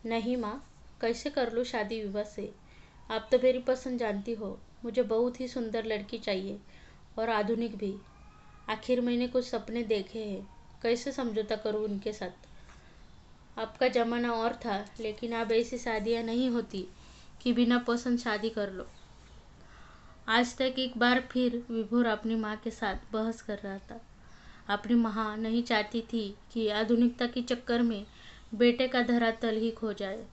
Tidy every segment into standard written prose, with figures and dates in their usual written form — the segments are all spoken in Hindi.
नहीं माँ, कैसे कर लूँ शादी विवाह से। आप तो मेरी पसंद जानती हो। मुझे बहुत ही सुंदर लड़की चाहिए और आधुनिक भी। आखिर मैंने कुछ सपने देखे हैं, कैसे समझौता करूँ उनके साथ। आपका ज़माना और था, लेकिन अब ऐसी शादियाँ नहीं होती कि बिना पसंद शादी कर लो। आज तक एक बार फिर विभोर अपनी माँ के साथ बहस कर रहा था। अपनी माँ नहीं चाहती थी कि आधुनिकता के चक्कर में बेटे का धरातल ही खो जाए।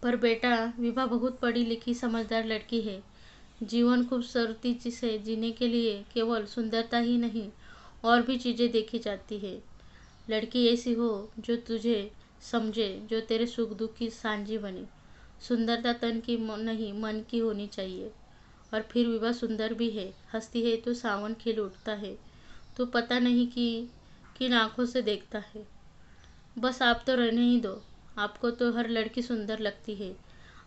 पर बेटा, विभा बहुत पढ़ी लिखी समझदार लड़की है। जीवन खूबसूरती से जीने के लिए केवल सुंदरता ही नहीं और भी चीज़ें देखी जाती है। लड़की ऐसी हो जो तुझे समझे, जो तेरे सुख दुख की साझी बने। सुंदरता तन की नहीं, मन की होनी चाहिए। और फिर विभा सुंदर भी है, हंसती है तो सावन खिल उठता है। तो पता नहीं कि किन आंखों से देखता है। बस आप तो रहने ही दो। आपको तो हर लड़की सुंदर लगती है।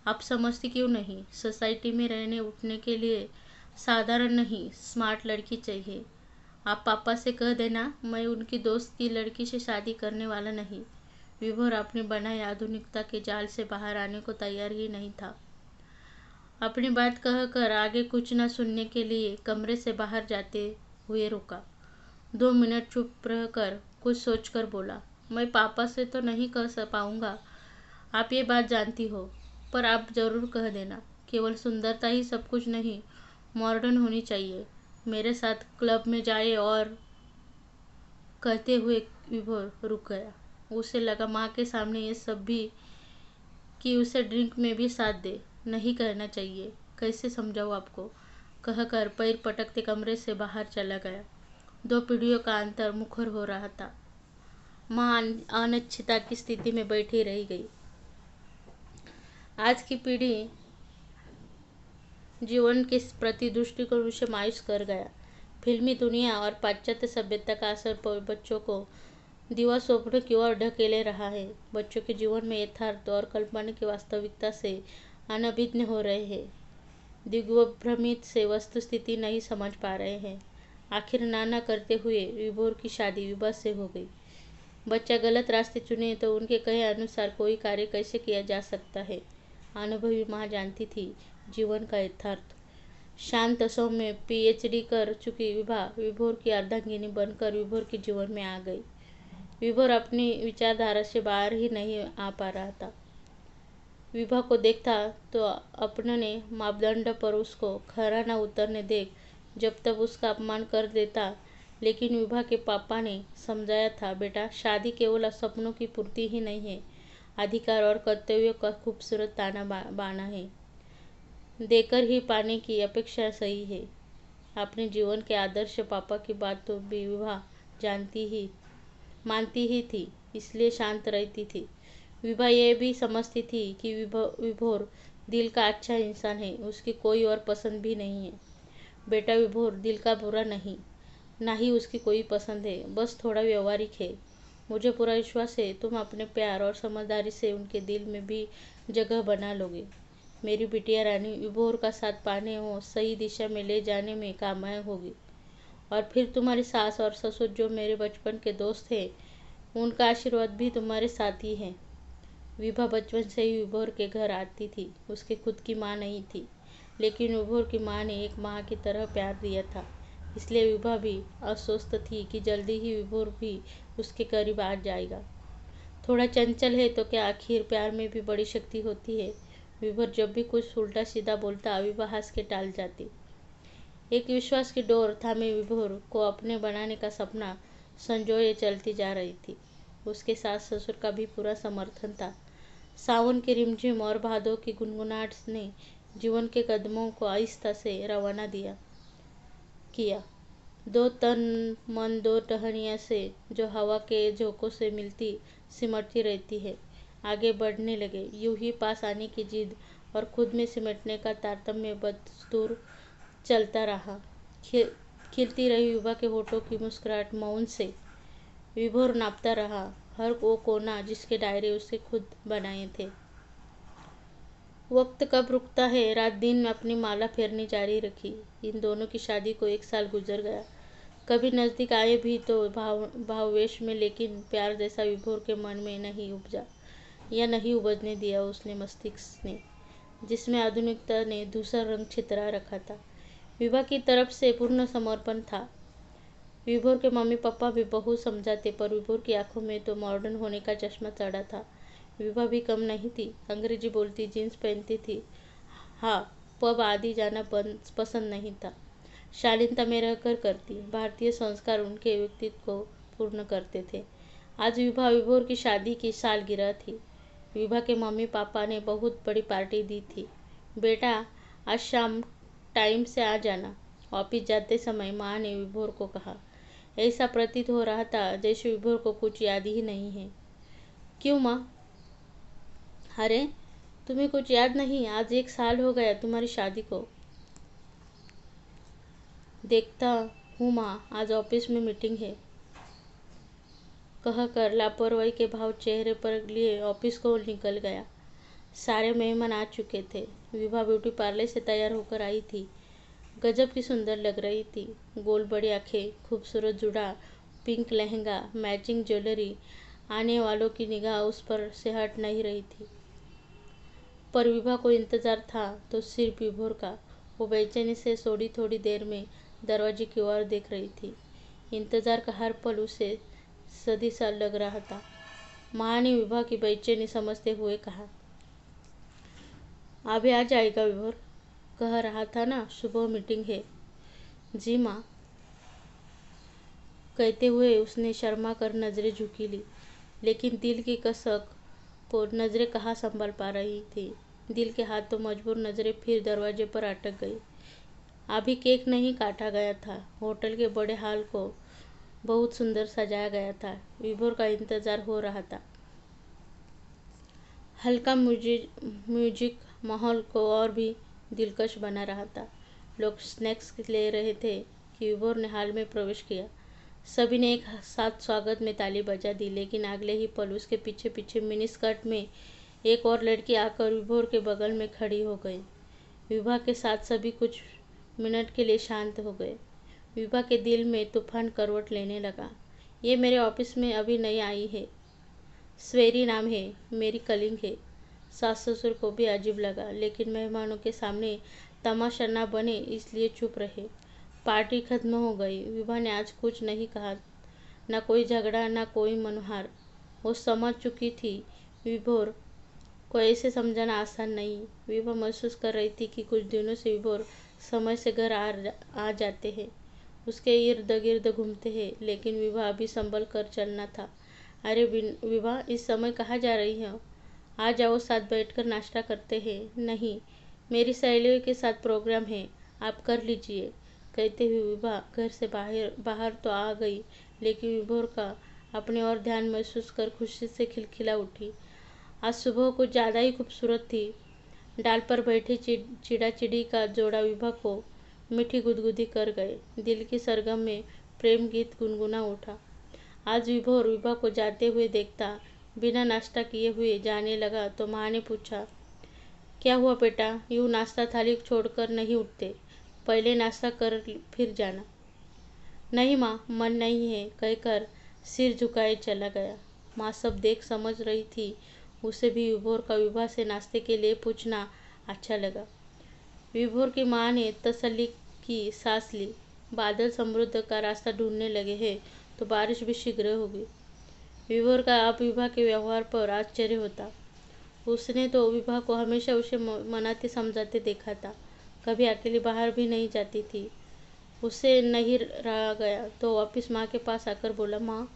आप समझती क्यों नहीं? सोसाइटी में रहने उठने के लिए साधारण नहीं, स्मार्ट लड़की चाहिए। आप पापा से कह देना, मैं उनकी दोस्त की लड़की से शादी करने वाला नहीं। विभोर अपनी बनाई आधुनिकता के जाल से बाहर आने को तैयार ही नहीं था। अपनी बात कहकर आगे कुछ न सुनने के लिए कमरे से बाहर जाते हुए रुका। 2 मिनट चुप रहकर कुछ सोचकर बोला, मैं पापा से तो नहीं कह पाऊंगा, आप ये बात जानती हो। पर आप जरूर कह देना, केवल सुंदरता ही सब कुछ नहीं, मॉडर्न होनी चाहिए। मेरे साथ क्लब में जाए। और कहते हुए विभोर रुक गया। उसे लगा माँ के सामने ये सब भी कि उसे ड्रिंक में भी साथ दे। नहीं कहना चाहिए, कैसे समझाऊँ आपको, कहकर पैर पटकते कमरे से बाहर चला गया। 2 पीढ़ियों का अंतर मुखर हो रहा था। माँ अनिश्चितता की स्थिति में बैठी रह गई। आज की पीढ़ी जीवन के प्रति दृष्टिकोण उसे मायूस कर गया। फिल्मी दुनिया और पाश्चात्य सभ्यता का असर बच्चों को दीवा स्वप्न की ओर ढकेले रहा है। बच्चों के जीवन में यथार्थ और कल्पना की वास्तविकता से अनभिज्ञ हो रहे हैं। दिग्भ्रमित से वस्तु स्थिति नहीं समझ पा रहे हैं। आखिर नाना करते हुए विभोर की शादी विवाह से हो गई। बच्चा गलत रास्ते चुने तो उनके कहे अनुसार कोई कार्य कैसे किया जा सकता है। अनुभवी माँ जानती थी जीवन का यथार्थ। शांत सौम्य पीएचडी कर चुकी विभा विभोर की अर्धांगिनी बनकर विभोर के जीवन में आ गई। विभोर अपनी विचारधारा से बाहर ही नहीं आ पा रहा था। विभा को देखता तो अपने मापदंड पर उसको खरा न उतरने देख जब तब उसका अपमान कर देता। लेकिन विभा के पापा ने समझाया था, बेटा, शादी केवल सपनों की पूर्ति ही नहीं है, अधिकार और कर्तव्यों का खूबसूरत ताना बाना है। देकर ही पाने की अपेक्षा सही है। अपने जीवन के आदर्श पापा की बात तो विभा मानती ही थी, इसलिए शांत रहती थी। विभा ये भी समझती थी कि विभोर दिल का अच्छा इंसान है, उसकी कोई और पसंद भी नहीं है। बेटा, विभोर दिल का बुरा नहीं, ना ही उसकी कोई पसंद है, बस थोड़ा व्यवहारिक है। मुझे पूरा विश्वास है तुम अपने प्यार और समझदारी से उनके दिल में भी जगह बना लोगे। मेरी बिटिया रानी विभोर का साथ पाने और सही दिशा में ले जाने में कामयाब होगी। और फिर तुम्हारी सास और ससुर जो मेरे बचपन के दोस्त हैं, उनका आशीर्वाद भी तुम्हारे साथ ही है। विभा बचपन से ही विभोर के घर आती थी। उसकी खुद की माँ नहीं थी, लेकिन विभोर की माँ ने एक माँ की तरह प्यार दिया था। इसलिए विभा भी आश्वस्त थी कि जल्दी ही विभोर भी उसके करीब आ जाएगा। थोड़ा चंचल है तो क्या, आखिर प्यार में भी बड़ी शक्ति होती है। विभोर जब भी कुछ उल्टा सीधा बोलता, विभा हंस के टाल जाती। एक विश्वास की डोर थामे विभोर को अपने बनाने का सपना संजोए चलती जा रही थी। उसके सास ससुर का भी पूरा समर्थन था। सावन की रिमझिम और भादों की गुनगुनाहट ने जीवन के कदमों को आहिस्ता से रवाना किया। दो तन मन दो टहनियाँ से जो हवा के झोंकों से मिलती सिमटती रहती है, आगे बढ़ने लगे। यूं ही पास आने की जिद और खुद में सिमटने का तारतम्य बदस्तूर चलता रहा। खिलती रही विभा के होठों की मुस्कुराहट मौन से विभोर नापता रहा, हर वो कोना जिसके दायरे उसने खुद बनाए थे। वक्त कब रुकता है, रात दिन अपनी माला फेरनी जारी रखी। इन दोनों की शादी को 1 साल गुजर गया। कभी नजदीक आए भी तो भाववेश में, लेकिन प्यार जैसा विभोर के मन में नहीं उपजा। या नहीं उबजने दिया उसने मस्तिष्क ने, जिसमें आधुनिकता ने दूसरा रंग छितरा रखा था। विभा की तरफ से पूर्ण समर्पण था। विभोर के मम्मी पापा भी बहुत समझाते, पर विभोर की आंखों में तो मॉडर्न होने का चश्मा चढ़ा था। विभा भी कम नहीं थी, अंग्रेजी बोलती, जीन्स पहनती थी। हाँ, पब आदि जाना पसंद नहीं था। शालीनता में रहकर करती। भारतीय संस्कार उनके व्यक्तित्व को पूर्ण करते थे। आज विभा विभोर की शादी की सालगिरह थी। विभा के मम्मी पापा ने बहुत बड़ी पार्टी दी थी। बेटा, आज शाम टाइम से आ जाना, ऑफिस जाते समय माँ ने विभोर को कहा। ऐसा प्रतीत हो रहा था जैसे विभोर को कुछ याद ही नहीं है। क्यों माँ? अरे, तुम्हें कुछ याद नहीं? आज 1 साल हो गया तुम्हारी शादी को। देखता हूँ माँ, आज ऑफिस में मीटिंग है, कहकर लापरवाही के भाव चेहरे पर लिए ऑफिस को निकल गया। सारे मेहमान आ चुके थे। विभा ब्यूटी पार्लर से तैयार होकर आई थी। गजब की सुंदर लग रही थी। गोल बड़ी आंखें, खूबसूरत जुड़ा, पिंक लहंगा, मैचिंग ज्वेलरी। आने वालों की निगाह उस पर से हट नहीं रही थी। पर विभा को इंतजार था तो सिर्फ विभोर का। वो बेचैनी से थोड़ी देर में दरवाजे की ओर देख रही थी। इंतजार का हर पल उसे सदी सा लग रहा था। माँ ने विभा की बेचैनी समझते हुए कहा, अभी आ जाएगा विभोर, कह रहा था ना सुबह मीटिंग है। जी माँ, कहते हुए उसने शर्मा कर नजरें झुकी ली, लेकिन दिल की कसक को नजरें कहाँ संभाल पा रही थी। दिल के हाथ तो मजबूर, नजरें फिर दरवाजे पर अटक गई। अभी केक नहीं काटा गया था। होटल के बड़े हॉल को बहुत सुंदर सजाया गया था। विभोर का इंतजार हो रहा था। हल्का म्यूजिक माहौल को और भी दिलकश बना रहा था। लोग स्नैक्स ले रहे थे कि विभोर ने हॉल में प्रवेश किया। सभी ने एक साथ स्वागत में ताली बजा दी, लेकिन अगले ही पल उसके पीछे पीछे मिनी स्कर्ट में एक और लड़की आकर विभोर के बगल में खड़ी हो गई। विभा के साथ सभी कुछ मिनट के लिए शांत हो गए। विभा के दिल में तूफान करवट लेने लगा। ये मेरे ऑफिस में अभी नई आई है, स्वेरी नाम है, मेरी कलीग है। सास ससुर को भी अजीब लगा, लेकिन मेहमानों के सामने तमाशा न बने इसलिए चुप रहे। पार्टी खत्म हो गई। विभा ने आज कुछ नहीं कहा, न कोई झगड़ा, न कोई मनोहार। वो समझ चुकी थी विभोर को ऐसे समझाना आसान नहीं। विभा महसूस कर रही थी कि कुछ दिनों से विभोर समय से घर आ जाते हैं, उसके इर्द गिर्द घूमते हैं, लेकिन विभा अभी संभल कर चलना था। अरे विभा, इस समय कहाँ जा रही हो? आ जाओ, साथ बैठकर नाश्ता करते हैं। नहीं, मेरी सहेलियों के साथ प्रोग्राम है, आप कर लीजिए, कहते हुए विभा घर से बाहर तो आ गई, लेकिन विभोर का अपने और ध्यान महसूस कर खुशी से खिलखिला उठी। आज सुबह कुछ ज़्यादा ही खूबसूरत थी। डाल पर बैठे चिड़ा चिड़ी का जोड़ा विभा को मीठी गुदगुदी कर गए। दिल की सरगम में प्रेम गीत गुनगुना उठा। आज विभोर विभा को जाते हुए देखता बिना नाश्ता किए हुए जाने लगा तो माँ ने पूछा, क्या हुआ बेटा, यूँ नाश्ता थाली छोड़कर नहीं उठते? पहले नाश्ता कर फिर जाना। नहीं माँ, मन नहीं है, कहकर सिर झुकाए चला गया। माँ सब देख समझ रही थी। उसे भी विभोर का विभा से नाश्ते के लिए पूछना अच्छा लगा। विभोर की माँ ने तसल्ली की सांस ली। बादल समृद्ध का रास्ता ढूंढने लगे हैं तो बारिश भी शीघ्र होगी। विभोर का अब विभा के व्यवहार पर आश्चर्य होता। उसने तो विभा को हमेशा उसे मनाते समझाते देखा था, कभी अकेली बाहर भी नहीं जाती थी। उससे नहीं रहा गया तो वापिस माँ के पास आकर बोला, माँ,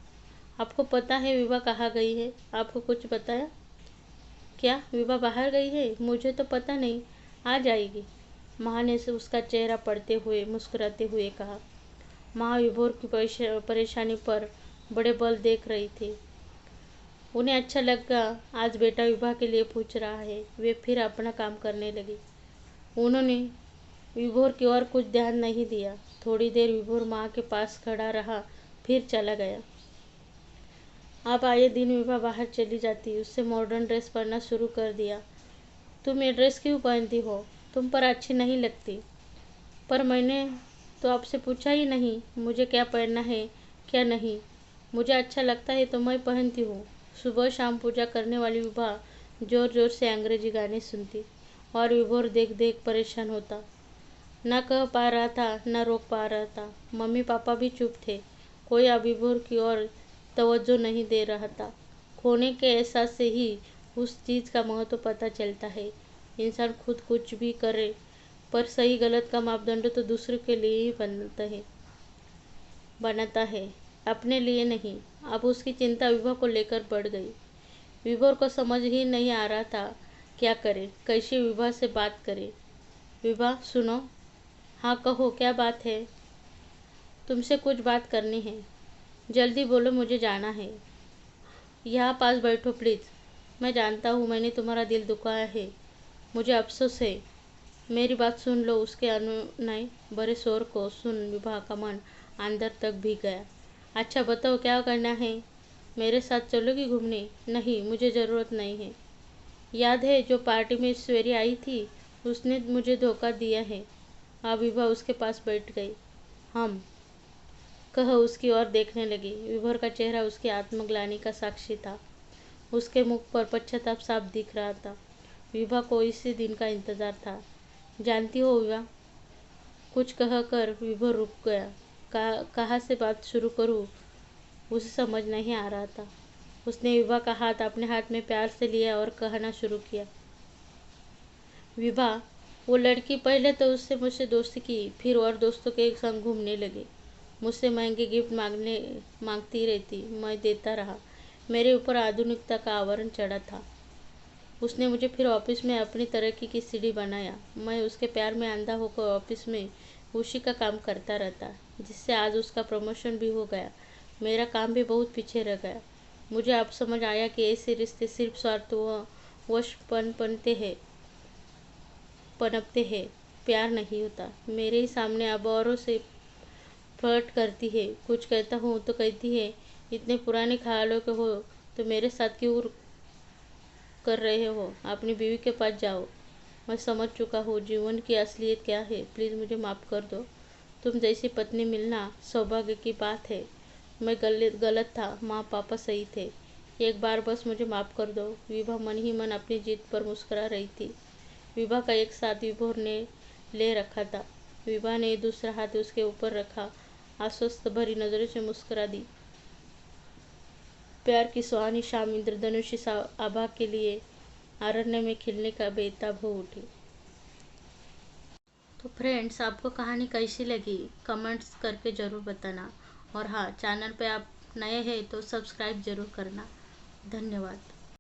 आपको पता है विभा कहाँ गई है? आपको कुछ बताया क्या? विभा बाहर गई है? मुझे तो पता नहीं, आ जाएगी। माँ ने उसका चेहरा पढ़ते हुए मुस्कुराते हुए कहा। माँ विभोर की परेशानी पर बड़े बल देख रही थी। उन्हें अच्छा लगा आज बेटा विभा के लिए पूछ रहा है। वे फिर अपना काम करने लगी। उन्होंने विभोर की ओर कुछ ध्यान नहीं दिया। थोड़ी देर विभोर माँ के पास खड़ा रहा, फिर चला गया। अब आए दिन विभा बाहर चली जाती, उससे मॉडर्न ड्रेस पहनना शुरू कर दिया। तुम ये ड्रेस क्यों पहनती हो? तुम पर अच्छी नहीं लगती। पर मैंने तो आपसे पूछा ही नहीं मुझे क्या पहनना है क्या नहीं। मुझे अच्छा लगता है तो मैं पहनती हूँ। सुबह शाम पूजा करने वाली विभा जोर जोर से अंग्रेजी गाने सुनती और विभोर देख देख परेशान होता। न कह पा रहा था न रोक पा रहा था। मम्मी पापा भी चुप थे। कोई अब विभोर की ओर तवज्जो नहीं दे रहा था। खोने के एहसास से ही उस चीज़ का महत्व पता चलता है। इंसान खुद कुछ भी करे पर सही गलत का मापदंड तो दूसरों के लिए ही बनाता है, अपने लिए नहीं। अब उसकी चिंता विभा को लेकर बढ़ गई। विभोर को समझ ही नहीं आ रहा था क्या करे, कैसे विभा से बात करे। विभा सुनो। हाँ कहो, क्या बात है? तुमसे कुछ बात करनी है। जल्दी बोलो, मुझे जाना है। यहाँ पास बैठो प्लीज़। मैं जानता हूँ मैंने तुम्हारा दिल दुखाया है, मुझे अफसोस है। मेरी बात सुन लो। उसके अनुनय भरे शोर को सुन विभा का मन अंदर तक भीग गया। अच्छा बताओ, क्या करना है? मेरे साथ चलोगी घूमने? नहीं, मुझे ज़रूरत नहीं है। याद है जो पार्टी में ईश्वरी आई थी, उसने मुझे धोखा दिया है। अब विभा उसके पास बैठ गई। हम कह उसकी ओर देखने लगी। विभोर का चेहरा उसकी आत्मग्लानि का साक्षी था। उसके मुख पर पश्चाताप साफ दिख रहा था। विभा को इसी दिन का इंतजार था। जानती हो विभा, कुछ कह कर विभोर रुक गया। कहाँ से बात शुरू करूँ उसे समझ नहीं आ रहा था। उसने विभा का हाथ अपने हाथ में प्यार से लिया और कहना शुरू किया। विभा, वो लड़की पहले तो उससे मुझसे दोस्ती की, फिर और दोस्तों के संग घूमने लगी। मुझसे महंगे गिफ्ट मांगती रहती, मैं देता रहा। मेरे ऊपर आधुनिकता का आवरण चढ़ा था। उसने मुझे फिर ऑफिस में अपनी तरक्की की सीढ़ी बनाया। मैं उसके प्यार में अंधा होकर ऑफिस में उसी का काम करता रहता, जिससे आज उसका प्रमोशन भी हो गया। मेरा काम भी बहुत पीछे रह गया। मुझे अब समझ आया कि ऐसे रिश्ते सिर्फ स्वार्थवश पनपते हैं, प्यार नहीं होता। मेरे ही सामने अब औरों से फ्लर्ट करती है। कुछ कहता हूँ तो कहती है, इतने पुराने ख्यालों के हो तो मेरे साथ क्यों कर रहे हो? अपनी बीवी के पास जाओ। मैं समझ चुका हूँ जीवन की असलियत क्या है। प्लीज़ मुझे माफ़ कर दो। तुम जैसी पत्नी मिलना सौभाग्य की बात है। मैं गलत था, माँ पापा सही थे। एक बार बस मुझे माफ़ कर दो। विभा मन ही मन अपनी जीत पर मुस्कुरा रही थी। विभा का एक साथ विभोर ने ले रखा था। विभा ने दूसरा हाथ उसके ऊपर रखा, आश्वस्त भरी नजरों से मुस्कुरा दी। प्यार की सुहानी शाम इंद्रधनुषी आभा के लिए अरण्य में खिलने का बेताब हो उठी। तो फ्रेंड्स, आपको कहानी कैसी लगी कमेंट्स करके ज़रूर बताना। और हाँ, चैनल पे आप नए हैं तो सब्सक्राइब ज़रूर करना। धन्यवाद।